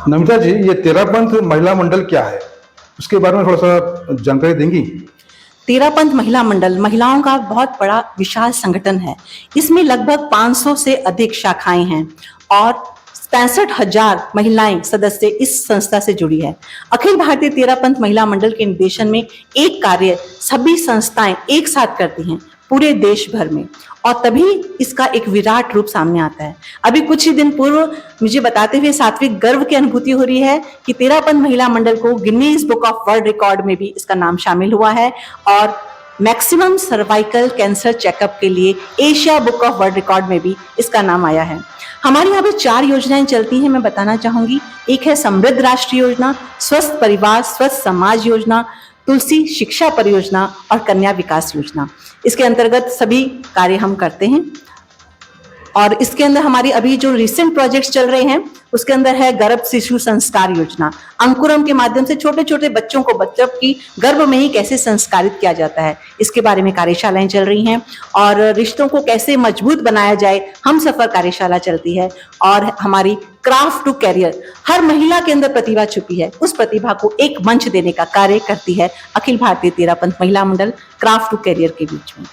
नमिता जी, ये तेरापंथ महिला मंडल क्या है? उसके बारे में थोड़ा सा जानकारी देंगी? तेरापंथ महिला मंडल महिलाओं का बहुत बड़ा विशाल संगठन है। इसमें लगभग 500 से अधिक शाखाएं हैं और 65,000 महिलाएं सदस्य इस संस्था से जुड़ी है। अखिल भारतीय तेरापंथ महिला मंडल के निर्देशन में एक कार्य सभी संस्थाएं एक साथ करती हैं पूरे देश भर में, और तभी इसका एक विराट रूप सामने आता है। अभी कुछ ही दिन पूर्व मुझे बताते हुए सात्विक गर्व की अनुभूति हो रही है कि तेरापंथ महिला मंडल को Guinness book of world record में भी इसका नाम शामिल हुआ है और मैक्सिमम सर्वाइकल कैंसर चेकअप के लिए Asia book of world record में भी इसका नाम आया है। हमारे यहाँ पे 4 योजनाएं चलती हैं, मैं बताना चाहूंगी। एक है समृद्ध राष्ट्र योजना, स्वस्थ परिवार स्वस्थ समाज योजना, तुलसी शिक्षा परियोजना और कन्या विकास योजना। इसके अंतर्गत सभी कार्य हम करते हैं और इसके अंदर हमारी अभी जो रिसेंट प्रोजेक्ट्स चल रहे हैं उसके अंदर है गर्भ शिशु संस्कार योजना। अंकुरम के माध्यम से छोटे छोटे बच्चों को बच्चों की गर्भ में ही कैसे संस्कारित किया जाता है, इसके बारे में कार्यशालाएं चल रही हैं। और रिश्तों को कैसे मजबूत बनाया जाए, हम सफर कार्यशाला चलती है। और हमारी क्राफ्ट टू कैरियर, हर महिला के अंदर प्रतिभा छुपी है, उस प्रतिभा को एक मंच देने का कार्य करती है अखिल भारतीय तेरापंथ महिला मंडल क्राफ्ट टू कैरियर के बीच में।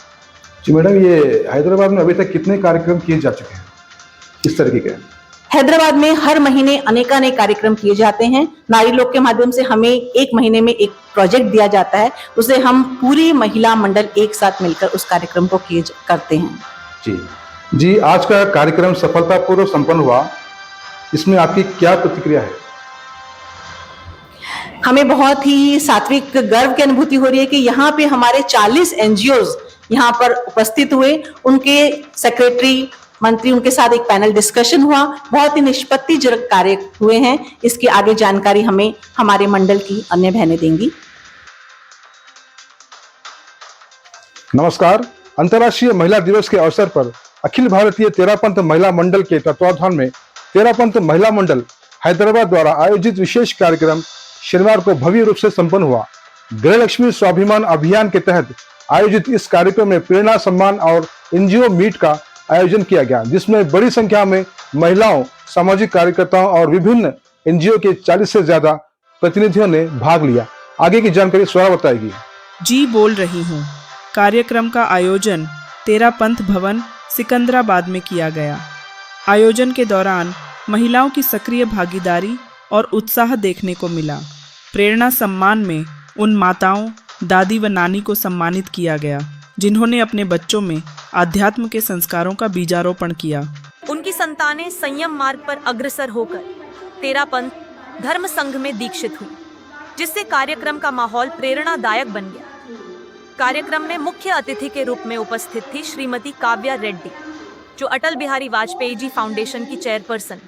जी मैडम, ये हैदराबाद में अभी तक कितने कार्यक्रम किए जा चुके हैं इस तरीके के? हैदराबाद में हर महीने अनेकानेक कार्यक्रम किए जाते हैं। नारी लोक के माध्यम से हमें एक महीने में एक प्रोजेक्ट दिया जाता है, उसे हम पूरी महिला मंडल एक साथ मिलकर उस कार्यक्रम को करते हैं। जी, आज का कार्यक्रम सफलतापूर्वक संपन्न हुआ, इसमें आपकी क्या प्रतिक्रिया है? हमें बहुत ही सात्विक गर्व की अनुभूति हो रही है कि यहाँ पे हमारे 40 एनजीओज यहाँ पर उपस्थित हुए, उनके सेक्रेटरी मंत्री उनके साथ एक पैनल डिस्कशन हुआ, बहुत ही निष्पत्तिजनक कार्य हुए हैं। इसकी आगे जानकारी हमें हमारे मंडल की अन्य बहनें देंगी। नमस्कार, अंतर्राष्ट्रीय महिला दिवस के अवसर पर अखिल भारतीय तेरापंथ महिला मंडल के तत्वाधान में तेरापंथ महिला मंडल हैदराबाद द्वारा आयोजित विशेष कार्यक्रम शनिवार को भव्य रूप से संपन्न हुआ। गृहलक्ष्मी स्वाभिमान अभियान के तहत आयोजित इस कार्यक्रम में प्रेरणा सम्मान और एनजीओ मीट का आयोजन किया गया, जिसमें बड़ी संख्या में महिलाओं, सामाजिक कार्यकर्ताओं और विभिन्न एनजीओ के 40 से ज्यादा प्रतिनिधियों ने भाग लिया। आगे की जानकारी स्वरा बताएगी। जी बोल रही हूँ। कार्यक्रम का आयोजन तेरापंथ भवन सिकंदराबाद में किया गया। आयोजन के दौरान महिलाओं की सक्रिय भागीदारी और उत्साह देखने को मिला। प्रेरणा सम्मान में उन माताओं, दादी व नानी को सम्मानित किया गया जिन्होंने अपने बच्चों में आध्यात्म के संस्कारों का बीजारोपण किया। उनकी संतानें संयम मार्ग पर अग्रसर होकर तेरापंथ धर्म संघ में दीक्षित हुई, जिससे कार्यक्रम का माहौल प्रेरणादायक बन गया। कार्यक्रम में मुख्य अतिथि के रूप में उपस्थित थी श्रीमती काव्या रेड्डी, जो अटल बिहारी वाजपेयी जी फाउंडेशन की चेयरपर्सन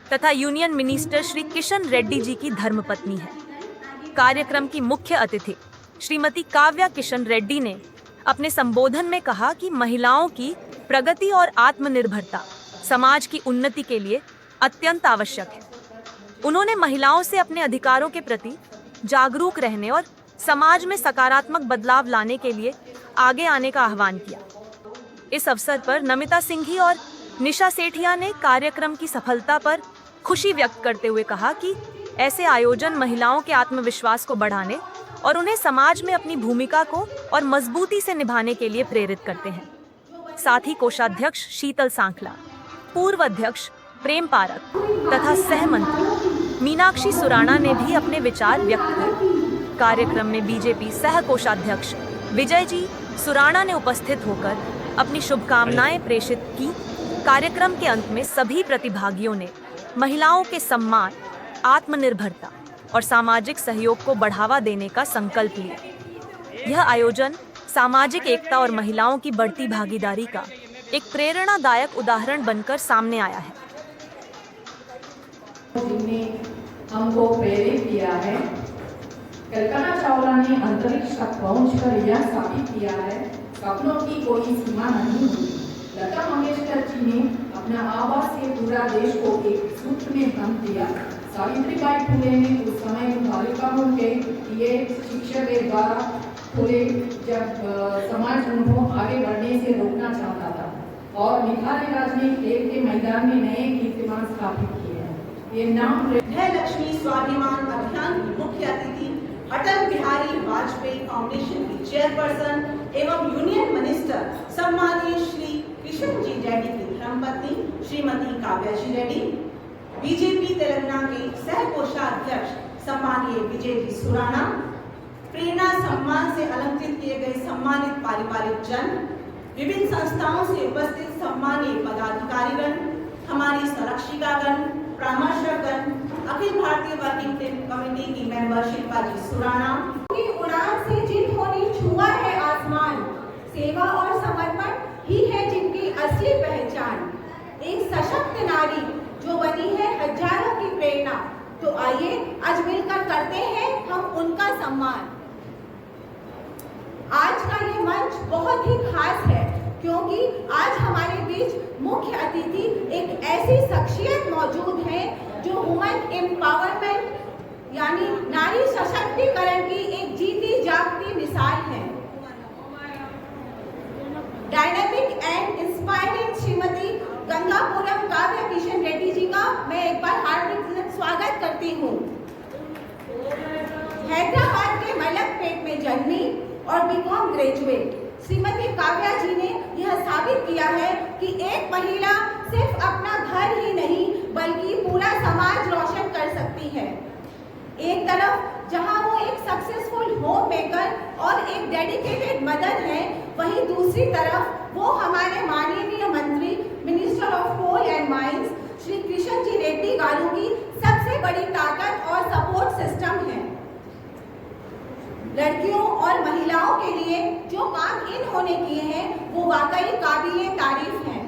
तथा यूनियन मिनिस्टर श्री किशन रेड्डी जी की धर्मपत्नी है। कार्यक्रम की मुख्य अतिथि श्रीमती काव्या किशन रेड्डी ने अपने संबोधन में कहा कि महिलाओं की प्रगति और आत्मनिर्भरता समाज की उन्नति के लिए अत्यंत आवश्यक है। उन्होंने महिलाओं से अपने अधिकारों के प्रति जागरूक रहने और समाज में सकारात्मक बदलाव लाने के लिए आगे आने का आह्वान किया। इस अवसर पर नमिता सिंघी और निशा सेठिया ने कार्यक्रम की सफलता पर खुशी व्यक्त करते हुए कहा कि ऐसे आयोजन महिलाओं के आत्मविश्वास को बढ़ाने और उन्हें समाज में अपनी भूमिका को और मजबूती से निभाने के लिए प्रेरित करते हैं। साथ ही कोषाध्यक्ष शीतल सांखला, पूर्व अध्यक्ष प्रेम पारक तथा सहमंत्री मीनाक्षी सुराणा ने भी अपने विचार व्यक्त किए। कार्यक्रम में बीजेपी सह कोषाध्यक्ष विजय जी सुराणा ने उपस्थित होकर अपनी शुभकामनाएं प्रेषित की। कार्यक्रम के अंत में सभी प्रतिभागियों ने महिलाओं के सम्मान, आत्मनिर्भरता और सामाजिक सहयोग को बढ़ावा देने का संकल्प लिया। यह आयोजन सामाजिक एकता और महिलाओं की बढ़ती भागीदारी का एक प्रेरणादायक उदाहरण बनकर सामने आया है। जिनने हमको प्रेरित किया है। कल्पना चावला ने अंतरिक्ष तक पहुंचकर यह साबित किया है सपनों की कोई सीमा नहीं होती। लता मंगेशकर जी ने अपना आवाज से पूरा देश को एक सूत्र में बांध दिया। सावित्रीबाई फुले ने उस समय बालिकाओं के लिए शिक्षा के द्वारा फुले जब समाज उनको आगे बढ़ने से रोकना चाहता था, और मिताली राज ने खेल के मैदान में नए कीर्तिमान स्थापित किए हैं। ये नाम गृहलक्ष्मी स्वाभिमान अभियान की मुख्य अतिथि अटल बिहारी वाजपेयी फाउंडेशन की चेयरपर्सन एवं यूनियन मिनिस्टर सम्माननीय श्री किशन जी रेड्डी की धर्मपत्नी श्रीमती काव्या जी रेड्डी, बीजेपी तेलंगाना के सह कोषाध्यक्ष सम्माननीय विजय जी सुराना, प्रेरणा सम्मान से अलंकृत किए गए सम्मानित पारिवारिक जन, विभिन्न संस्थाओं से उपस्थित सम्मानीय पदाधिकारीगण, हमारी संरक्षिकागण, परामर्शकगण, अखिल भारतीय वर्किंग कमेटी की मेंबर शिल्पा जी सुराना की उड़ान से जिन्होंने छुआ है आसमान, सेवा और समर्पण ही है जिनकी असली पहचान। एक सशक्त नारी जो बनी है हजारों की प्रेरणा, तो आइए आज मिलकर करते हैं हम उनका सम्मान। आज का ये मंच बहुत ही खास है क्योंकि आज हमारे बीच मुख्य अतिथि एक ऐसी शख्सियत मौजूद है जो वुमेन एम्पावरमेंट यानी नारी सशक्तिकरण की एक जीती जागती मिसाल है। Dynamic and inspiring Shrimati Gangapuram Kavya Kishan Reddy ji का मैं एक बार हार्दिक स्वागत करती हूँ। हैदराबाद के मलकपेट में जन्मी और बीकॉम ग्रेजुएट श्रीमती काव्या जी ने यह साबित किया है कि एक महिला सिर्फ अपना घर ही नहीं बल्कि पूरा समाज रोशन कर सकती है। एक तरफ जहां वो एक सक्सेसफुल होम मेकर और एक डेडिकेटेड मदर है, वहीं दूसरी तरफ वो हमारे माननीय मंत्री minister of coal and mines Shri Kishan ji Reddy garu की सबसे बड़ी ताकत और सपोर्ट सिस्टम है। लड़कियों और महिलाओं के लिए जो काम इन्होंने किए हैं वो वाकई काबिले तारीफ हैं।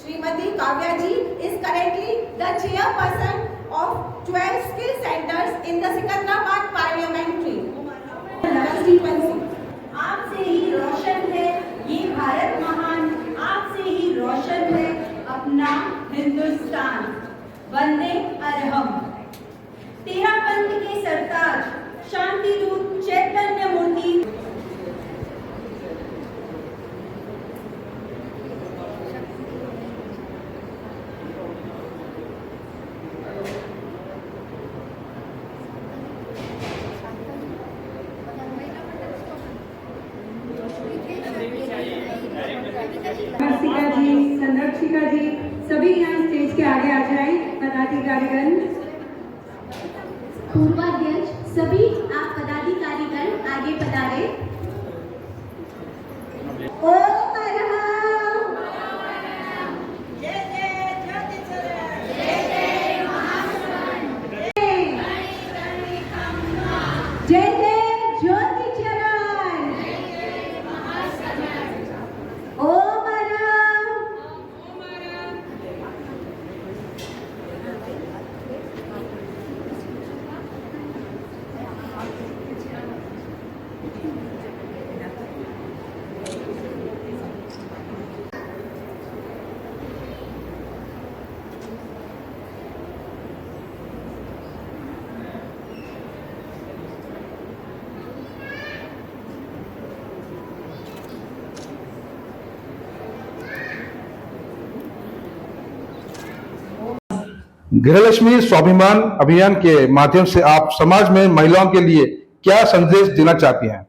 Shrimati Kavya ji is currently the chairperson of 12 skill centers in the Secunderabad parliamentary constituency. आपसे ही रोशन है ये भारत महान, आपसे ही रोशन है अपना हिंदुस्तान। वंदे अरहम। तेरा पंथ के सरताज शांति दूत चैतन्य मूर्ति जी, संरक्षिका जी, सभी यहाँ स्टेज के आगे आ जाएं। पदाधिकारीगण, पूर्वाध्यक्ष, सभी आप पदाधिकारीगण आगे पधारे। ओम अरहम। जय जय ज्योति चरण। जय जय महासुमन। जय जय ज्योति चरण। ओम अरहम। गृहलक्ष्मी स्वाभिमान अभियान के माध्यम से आप समाज में महिलाओं के लिए क्या संदेश देना चाहती हैं?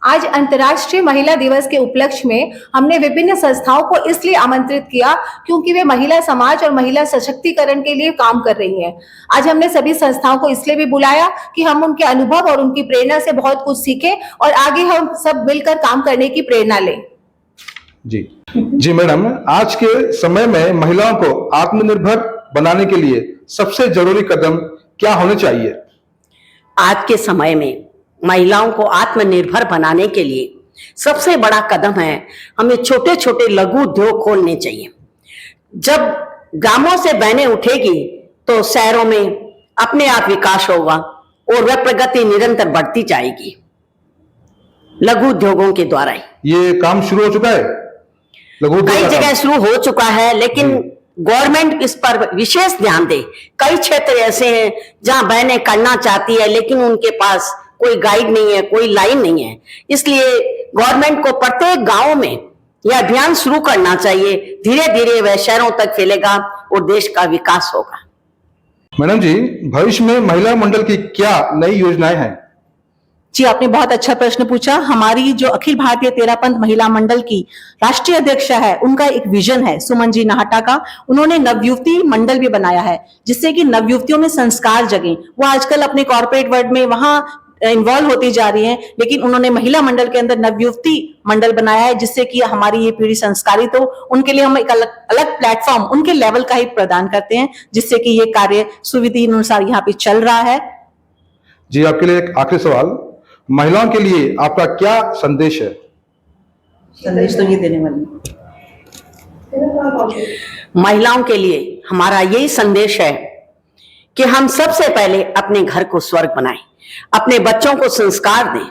आज अंतर्राष्ट्रीय महिला दिवस के उपलक्ष्य में हमने विभिन्न संस्थाओं को इसलिए आमंत्रित किया क्योंकि वे महिला समाज और महिला सशक्तिकरण के लिए काम कर रही हैं। आज हमने सभी संस्थाओं को इसलिए भी बुलाया कि हम उनके अनुभव और उनकी प्रेरणा से बहुत कुछ सीखें और आगे हम सब मिलकर काम करने की प्रेरणा लें। जी मैडम, आज के समय में महिलाओं को आत्मनिर्भर बनाने के लिए सबसे जरूरी कदम क्या होने चाहिए? आज के समय में महिलाओं को आत्मनिर्भर बनाने के लिए सबसे बड़ा कदम है हमें छोटे छोटे लघु उद्योग खोलने चाहिए। जब गांवों से बहनें उठेगी तो शहरों में अपने आप विकास होगा और वह प्रगति निरंतर बढ़ती जाएगी लघु उद्योगों के द्वारा ही। ये काम शुरू हो चुका है? कई जगह शुरू हो चुका है, लेकिन गवर्नमेंट इस पर विशेष ध्यान दे। कई क्षेत्र ऐसे हैं जहां बहनें करना चाहती है लेकिन उनके पास कोई गाइड नहीं है, कोई लाइन नहीं है। इसलिए गवर्नमेंट को प्रत्येक गांव में यह अभियान शुरू करना चाहिए। धीरे धीरे वह शहरों तक फैलेगा और देश का विकास होगा। मैडम जी, भविष्य में महिला मंडल की क्या नई योजनाएं हैं? जी, आपने बहुत अच्छा प्रश्न पूछा। हमारी जो अखिल भारतीय तेरापंथ महिला मंडल की राष्ट्रीय अध्यक्षा है, उनका एक विजन है सुमन जी नाहटा का। उन्होंने नवयुवती मंडल भी बनाया है, जिससे कि नवयुवतियों में संस्कार जगे। वो आजकल अपने कॉर्पोरेट वर्ल्ड में वहां इन्वॉल्व होती जा रही हैं, लेकिन उन्होंने महिला मंडल के अंदर नवयुवती मंडल बनाया है, जिससे कि हमारी ये पीढ़ी संस्कारित हो। उनके लिए हम एक अलग प्लेटफॉर्म उनके लेवल का ही प्रदान करते हैं, जिससे कि ये कार्य सुविधि अनुसार यहाँ पे चल रहा है। जी, आपके लिए एक आखिरी सवाल, महिलाओं के लिए आपका क्या संदेश है? संदेश तो ये देने वाली महिलाओं के लिए हमारा यही संदेश है कि हम सबसे पहले अपने घर को स्वर्ग बनाएं, अपने बच्चों को संस्कार दें,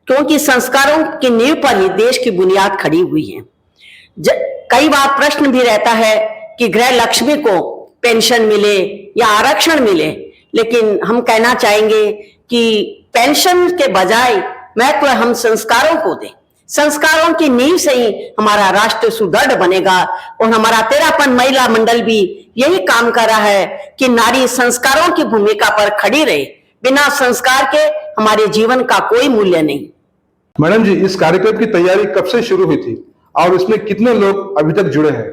क्योंकि संस्कारों की नींव पर ही देश की बुनियाद खड़ी हुई है। कई बार प्रश्न भी रहता है कि गृह लक्ष्मी को पेंशन मिले या आरक्षण मिले, लेकिन हम कहना चाहेंगे कि पेंशन के बजाय महत्व हम संस्कारों को दें। संस्कारों की नींव से ही हमारा राष्ट्र सुदृढ़ बनेगा। और हमारा तेरापंथ महिला मंडल भी यही काम कर रहा है कि नारी संस्कारों की भूमिका पर खड़ी रहे। बिना संस्कार के हमारे जीवन का कोई मूल्य नहीं। मैडम जी, इस कार्यक्रम की तैयारी कब से शुरू हुई थी और इसमें कितने लोग अभी तक जुड़े हैं?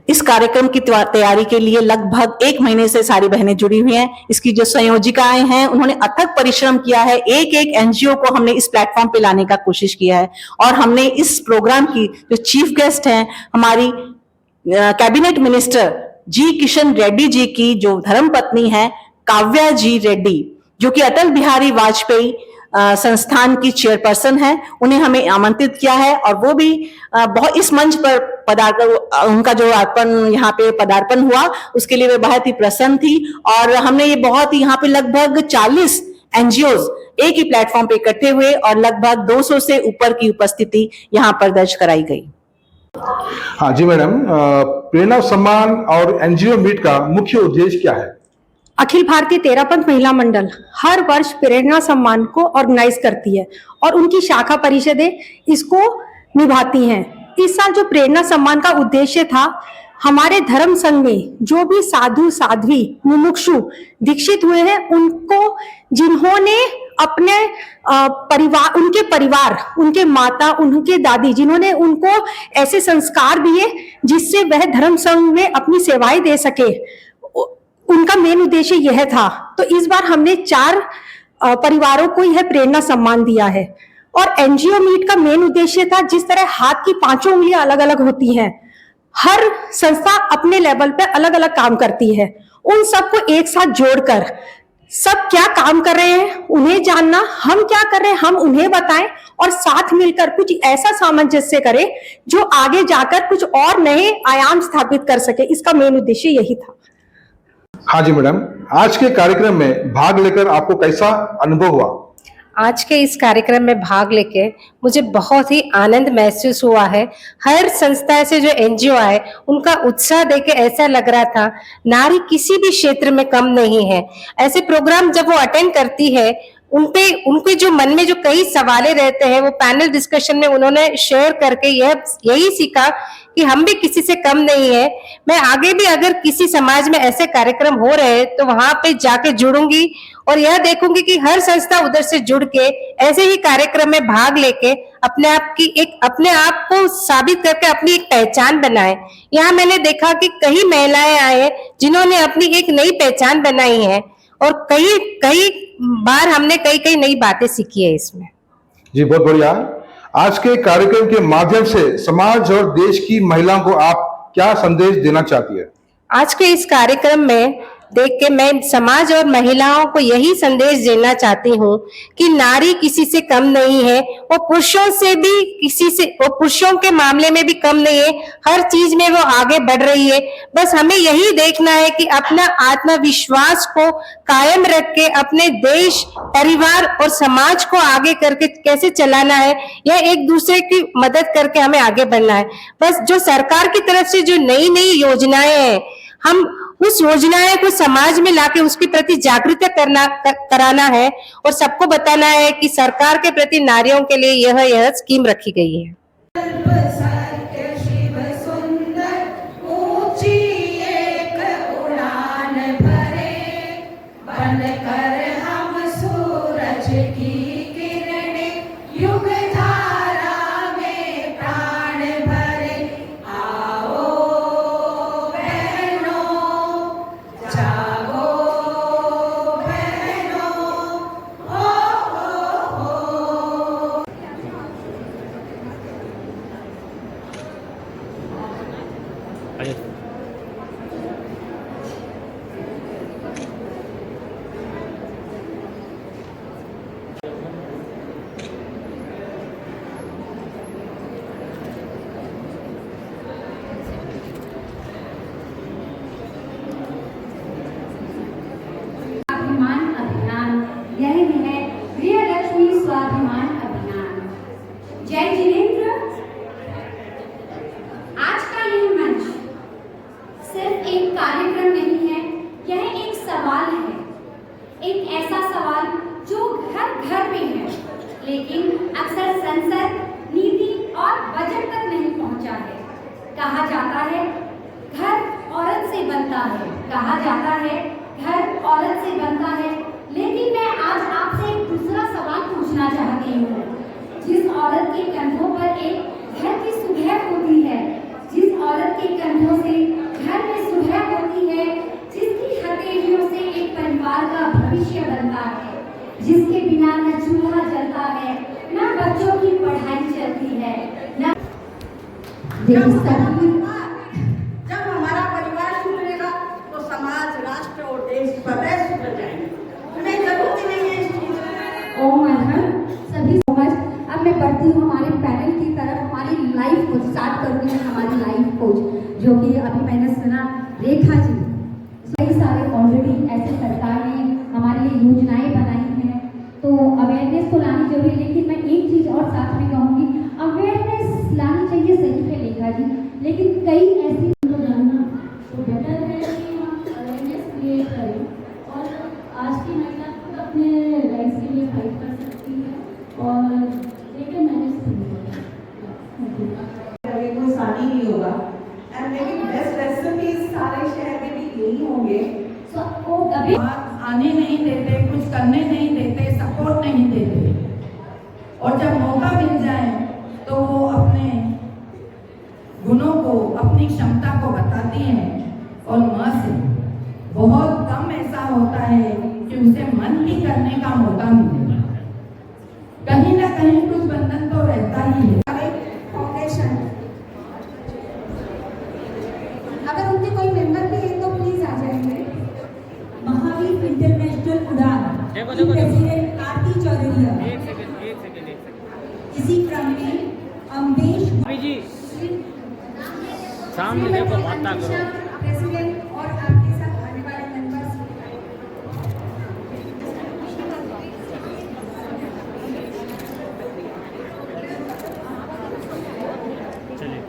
इस कार्यक्रम की तैयारी के लिए लगभग 1 महीने से सारी बहनें जुड़ी हुई हैं। इसकी जो संयोजिकाएं हैं, उन्होंने अथक परिश्रम किया है। एक एनजीओ को हमने इस प्लेटफॉर्म पे लाने का कोशिश किया है, और हमने इस प्रोग्राम की जो चीफ गेस्ट हैं, हमारी कैबिनेट मिनिस्टर जी किशन रेड्डी जी की जो धर्मपत्नी है काव्या जी रेड्डी, जो कि अटल बिहारी वाजपेयी संस्थान की चेयरपर्सन है, उन्हें हमें आमंत्रित किया है। और वो भी बहुत इस मंच पर उनका जो यहाँ पे पदार्पण हुआ, उसके लिए वे बहुत ही प्रसन्न थी। और हमने ये बहुत ही यहाँ पे लगभग 40 एनजीओज एक ही प्लेटफॉर्म पे इकट्ठे हुए और लगभग 200 से ऊपर की उपस्थिति यहाँ पर दर्ज कराई गई। हाँ जी मैडम, प्रेरणा सम्मान और एनजीओ मीट का मुख्य उद्देश्य क्या है? अखिल भारतीय तेरापंथ महिला मंडल हर वर्ष प्रेरणा सम्मान को ऑर्गेनाइज करती है और उनकी शाखा परिषदें इसको निभाती हैं। इस साल जो प्रेरणा सम्मान का उद्देश्य था, हमारे धर्म संघ में जो भी साधु साध्वी मुमुक्षु दीक्षित हुए हैं, उनको जिन्होंने अपने परिवार, उनके परिवार, उनके माता, उनके दादी, जिन्होंने उनको ऐसे संस्कार दिए जिससे वह धर्म संघ में अपनी सेवाएं दे सके, उनका मेन उद्देश्य यह था। तो इस बार हमने 4 परिवारों को यह प्रेरणा सम्मान दिया है। और एनजीओ मीट का मेन उद्देश्य था, जिस तरह हाथ की 5 उंगलियां अलग अलग होती हैं, हर संस्था अपने लेवल पे अलग अलग काम करती है, उन सबको एक साथ जोड़कर सब क्या काम कर रहे हैं उन्हें जानना, हम क्या कर रहे हैं हम उन्हें बताएं, और साथ मिलकर कुछ ऐसा सामंजस्य करें जो आगे जाकर कुछ और नए आयाम स्थापित कर सके। इसका मेन उद्देश्य यही था। हाँ जी मैडम, आज के कार्यक्रम में भाग लेकर आपको कैसा अनुभव हुआ? आज के इस कार्यक्रम में भाग लेके मुझे बहुत ही आनंद महसूस हुआ है। हर संस्था से जो एनजीओ आए, उनका उत्साह देके ऐसा लग रहा था नारी किसी भी क्षेत्र में कम नहीं है। ऐसे प्रोग्राम जब वो अटेंड करती है, उनके जो मन में जो कई सवालें रहते हैं, वो पैनल डिस्कशन में उन्होंने शेयर करके यही सीखा कि हम भी किसी से कम नहीं है। मैं आगे भी अगर किसी समाज में ऐसे कार्यक्रम हो रहे हैं तो वहां पे जाके जुड़ूंगी और यह देखूंगी कि हर संस्था उधर से जुड़ के ऐसे ही कार्यक्रम में भाग लेके अपने आप को साबित करके अपनी एक पहचान बनाए। यहाँ मैंने देखा कि कई महिलाएं आए जिन्होंने अपनी एक नई पहचान बनाई है, और कई बार हमने कई नई बातें सीखी है इसमें। जी बहुत बढ़िया। आज के कार्यक्रम के माध्यम से समाज और देश की महिलाओं को आप क्या संदेश देना चाहती है? आज के इस कार्यक्रम में देख के मैं समाज और महिलाओं को यही संदेश देना चाहती हूँ कि नारी किसी से कम नहीं है, वो पुरुषों के मामले में भी कम नहीं है, हर चीज में वो आगे बढ़ रही है। बस हमें यही देखना है कि अपना आत्मविश्वास को कायम रख के अपने देश, परिवार और समाज को आगे करके कैसे चलाना है, यह एक दूसरे की मदद करके हमें आगे बढ़ना है। बस जो सरकार की तरफ से जो नई नई योजनाएं हैं, हम उस योजनाएं को समाज में लाके उसके प्रति जागृत कराना है और सबको बताना है कि सरकार के प्रति नारियों के लिए यह स्कीम रखी गई है। शिव सुंदर ऊंची एक उड़ान भर स्वाभिमान अभियान, यह है गृहलक्ष्मी स्वाभिमान अभियान। जय जिनेंद्र। आज का ये मंच सिर्फ एक कार्यक्रम नहीं है, यह एक सवाल है, एक ऐसा सवाल जो घर घर में है, लेकिन अक्सर संसद, नीति और बजट तक नहीं पहुंचा है। कहा जाता है घर औरत से बनता है, कहा जाता है घर औरत से बनता है, लेकिन मैं आज आपसे एक दूसरा सवाल पूछना चाहती हूँ। जिस औरत के कंधों पर एक घर की सुबह होती है, जिस औरत के कंधों से घर में सुबह होती है, जिसकी हथेलियों से एक परिवार का भविष्य बनता है, जिसके बिना न चूल्हा जलता है, न बच्चों की पढ़ाई चलती है, न जब हमारा परिवार सुधरेगा तो समाज, राष्ट्र और देश स्वतः सुधर जाएंगे। हमें जरूरत ही नहीं है इस चीज की। ओम अरहर सभी समझ। अब मैं बढ़ती हूँ हमारे पैनल की तरफ। हमारी लाइफ कोच स्टार्ट करूँगी, हमारी लाइफ कोच जो कि अभी मैंने सुना रेखा जी। कई सारे ऑलरेडी ऐसे सरकार ने हमारे लिए योजनाएं बनाई हैं, तो अवेयरनेस तो लानी जरूरी है, लेकिन मैं एक चीज़ और साथ में कहूँगी, अवेयरनेस लानी चाहिए सही है रेखा जी, लेकिन कई ऐसी जानना तो बेटर है कि हम अवेयरनेस क्रिएट करें और आज की महिला खुद अपने राइट्स के लिए फाइट कर सकती है और लेकिन मैनेज कोई सानी नहीं होगा एंड लेकिन बेस्ट रेसिपीज सारे शहर में भी यही होंगे। आने नहीं देते, कुछ करने नहीं देते, सपोर्ट नहीं देते, और जब मौका मिल जाए तो वो अपने गुणों को, अपनी क्षमता को बताती हैं और माँ से बहुत कम ऐसा होता है कि उसे मन भी करने का मौका मिले। कहीं ना कहीं कुछ बंधन तो रहता ही है। फाउंडेशन, अगर उनके कोई मेंबर भी है तो प्लीज आ जाएंगे। महावीर इंटरनेशनल उड़ान प्रेसिडेंट आरती चौधरी। इसी क्रम में अम्बेश जी सामने देखो, बात करो। प्रेसिडेंट और आपके साथ आने वाले मेंबर्स। चलिए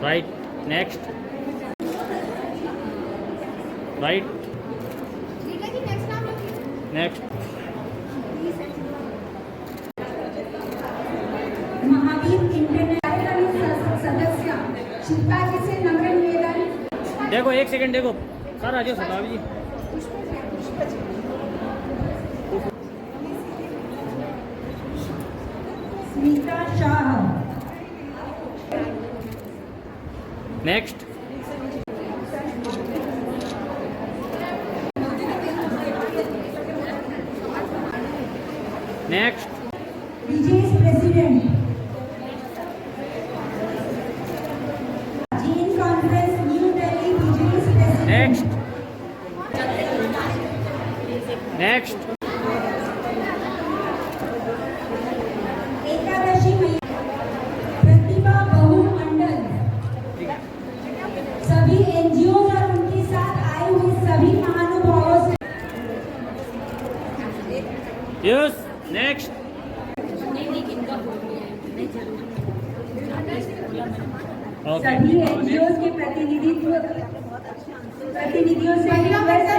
right, next right, next. Mahavir international सदस्य शिल्पा जी से नम्र निवेदन। देखो एक सेकंड, देखो सर आ जाओ Sadab ji. Smita Shah. Next, next, Vijesh president जीन conference New Delhi. Vijesh president. Next, next, एकादशी प्रतिभा बहु मंडल। सभी एनजीओ और उनके साथ आए हुए सभी महानुभावों से। यस, नेक्स्ट, सभी एनजीओ के प्रतिनिधियों से रिक्वेस्ट है